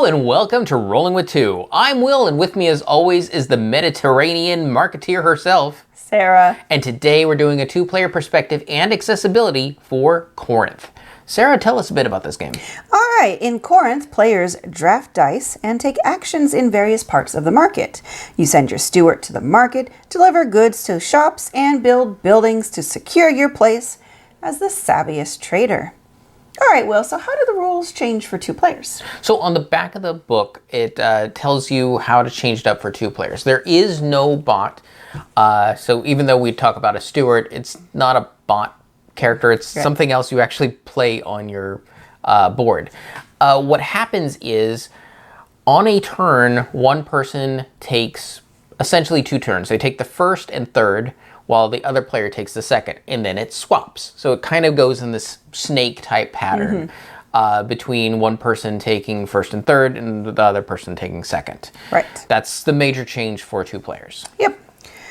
and welcome to Rolling with Two. I'm Will, and with me as always is the Mediterranean marketeer herself, Sarah. And today we're doing a two-player perspective and accessibility for Corinth. Sarah, tell us a bit about this game. All right, in Corinth, players draft dice and take actions in various parts of the market. You send your steward to the market, deliver goods to shops, and build buildings to secure your place as the savviest trader. All right, Will, so how do the rules change for two players? So on the back of the book, it tells you how to change it up for two players. There is no bot. So even though we talk about a steward, it's not a bot character. It's something else you actually play on your board. What happens is on a turn, one person takes essentially two turns. They take the first and third, while the other player takes the second, and then it swaps. So it kind of goes in this snake-type pattern between one person taking first and third and the other person taking second. Right. That's the major change for two players. Yep.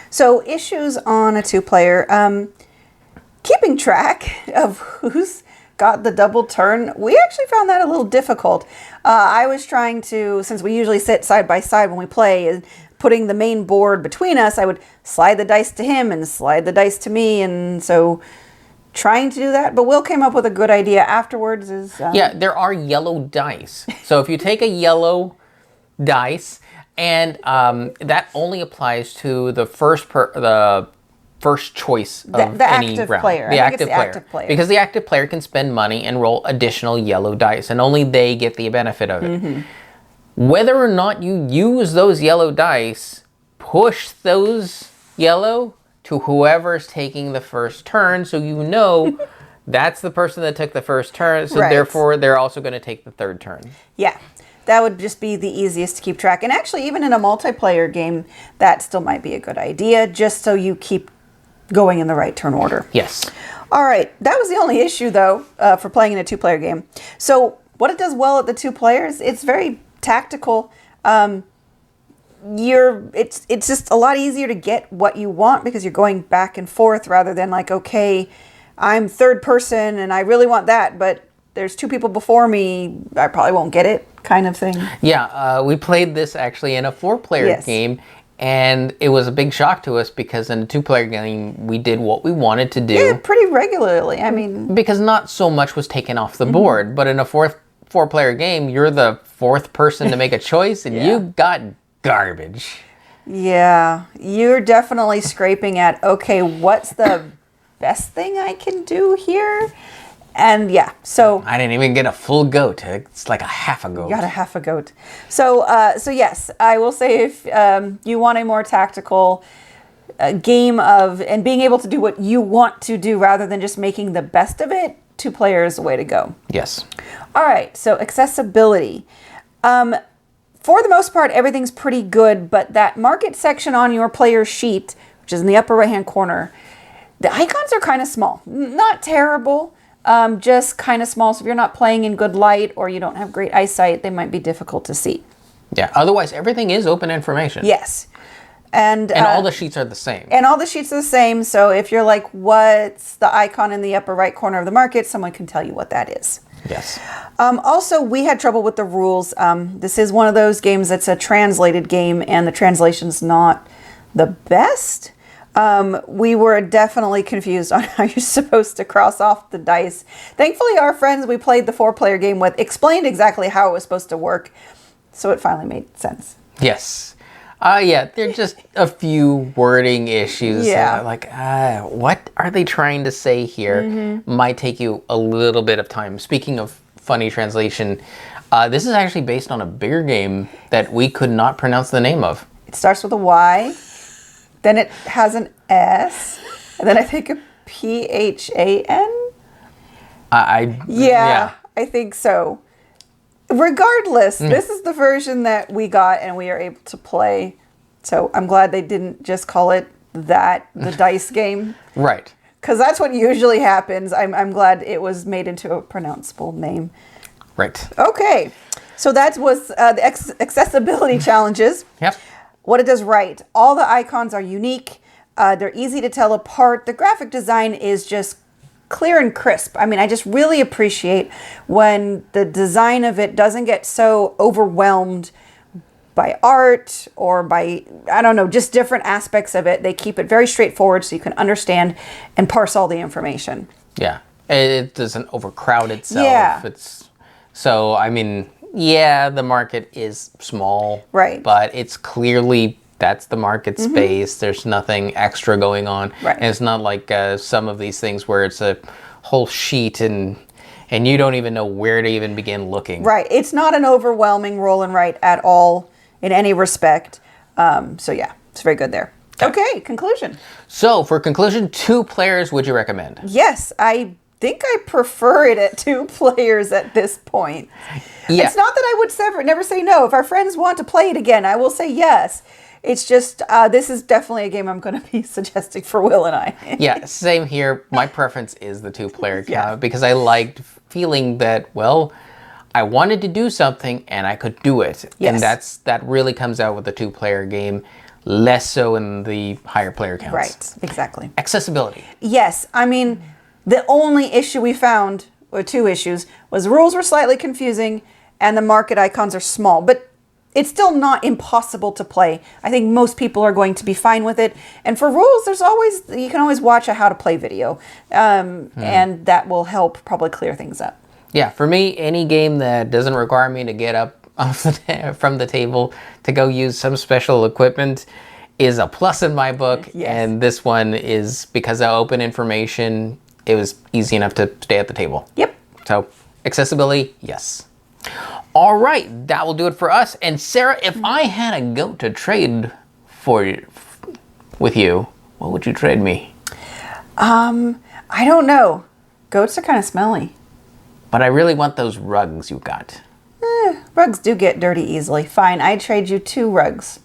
So issues on a two-player. Keeping track of who's got the double turn, we actually found that a little difficult. I was trying to, since we usually sit side by side when we play, putting the main board between us, I would slide the dice to him and slide the dice to me, and so trying to do that. But Will came up with a good idea afterwards. Yeah, there are yellow dice. So if you take a yellow dice, and that only applies to the first choice of any round. Player. The active player. Because the active player can spend money and roll additional yellow dice, and only they get the benefit of it. Whether or not you use those yellow dice, push those yellow to whoever's taking the first turn, so you know that's the person that took the first turn, so therefore they're also going to take the third turn. Yeah, that would just be the easiest to keep track. And actually, even in a multiplayer game, that still might be a good idea, just so you keep going in the right turn order. Yes. All right, that was the only issue, though, for playing in a two-player game. So what it does well at the two players, it's very tactical. It's just a lot easier to get what you want because you're going back and forth rather than like, okay, I'm third person and I really want that, but there's two people before me, I probably won't get it, kind of thing. Yeah, we played this actually in a four-player game, and it was a big shock to us because in a two-player game, we did what we wanted to do. Yeah, pretty regularly. I mean, because not so much was taken off the board, but in a four-player game, you're the fourth person to make a choice, and you got garbage. Yeah, you're definitely scraping at, okay, what's the best thing I can do here? And so I didn't even get a full goat. It's like a half a goat. You got a half a goat. So yes, I will say if you want a more tactical game and being able to do what you want to do rather than just making the best of it, two players is the way to go. Yes. All right, so accessibility. For the most part, everything's pretty good, but that market section on your player's sheet, which is in the upper right-hand corner, the icons are kind of small. Not terrible, just kind of small. So if you're not playing in good light or you don't have great eyesight, they might be difficult to see. Yeah, otherwise everything is open information. Yes. And all the sheets are the same. And all the sheets are the same. So if you're like, what's the icon in the upper right corner of the market, someone can tell you what that is. Yes. Also, we had trouble with the rules. This is one of those games that's a translated game, and the translation's not the best. We were definitely confused on how you're supposed to cross off the dice. Thankfully, our friends we played the four-player game with explained exactly how it was supposed to work, so it finally made sense. Yes. They're just a few wording issues. Yeah. What are they trying to say here? Might take you a little bit of time. Speaking of funny translation, this is actually based on a bigger game that we could not pronounce the name of. It starts with a Y, then it has an S, and then I think a PHAN? I think so. Regardless, this is the version that we got and we are able to play. So I'm glad they didn't just call it the dice game. Right. Because that's what usually happens. I'm glad it was made into a pronounceable name. Right. Okay. So that was the accessibility challenges. Yep. What it does right. All the icons are unique. They're easy to tell apart. The graphic design is just clear and crisp. I mean, I just really appreciate when the design of it doesn't get so overwhelmed by art or by, I don't know, just different aspects of it. They keep it very straightforward so you can understand and parse all the information. Yeah. It doesn't overcrowd itself. Yeah. So, I mean, yeah, the market is small. Right. But it's clearly, that's the market space. There's nothing extra going on. Right. And it's not like some of these things where it's a whole sheet and you don't even know where to even begin looking. Right. It's not an overwhelming roll and write at all in any respect. So yeah, it's very good there. Okay, conclusion. So for conclusion, 2 players would you recommend? Yes, I think I prefer it at 2 players at this point. Yeah. It's not that I would never say no. If our friends want to play it again, I will say yes. It's just, this is definitely a game I'm going to be suggesting for Will and I. Yeah, same here. My preference is the 2-player count Yeah. because I liked feeling that, well, I wanted to do something and I could do it. Yes. And that really comes out with the 2-player game, less so in the higher player counts. Right, exactly. Accessibility. Yes, I mean, the only issue we found, or 2 issues, was the rules were slightly confusing and the market icons are small, but it's still not impossible to play. I think most people are going to be fine with it. And for rules, you can always watch a how to play video, and that will help probably clear things up. Yeah, for me, any game that doesn't require me to get up from the table to go use some special equipment is a plus in my book. Yes. And this one is, because of open information, it was easy enough to stay at the table. Yep. So, accessibility, yes. All right, that will do it for us. And Sarah, if I had a goat to trade with you, what would you trade me? I don't know. Goats are kind of smelly. But I really want those rugs you got. Rugs do get dirty easily. Fine, I'd trade you 2 rugs.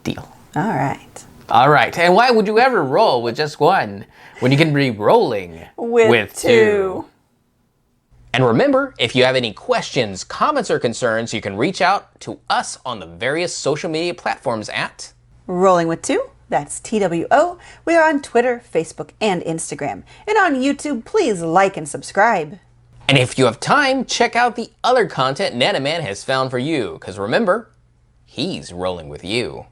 Deal. All right. All right, and why would you ever roll with just one when you can be rolling With 2? And remember, if you have any questions, comments, or concerns, you can reach out to us on the various social media platforms at Rolling with 2. That's TWO. We are on Twitter, Facebook, and Instagram. And on YouTube, please like and subscribe. And if you have time, check out the other content Nanaman has found for you, because remember, he's rolling with you.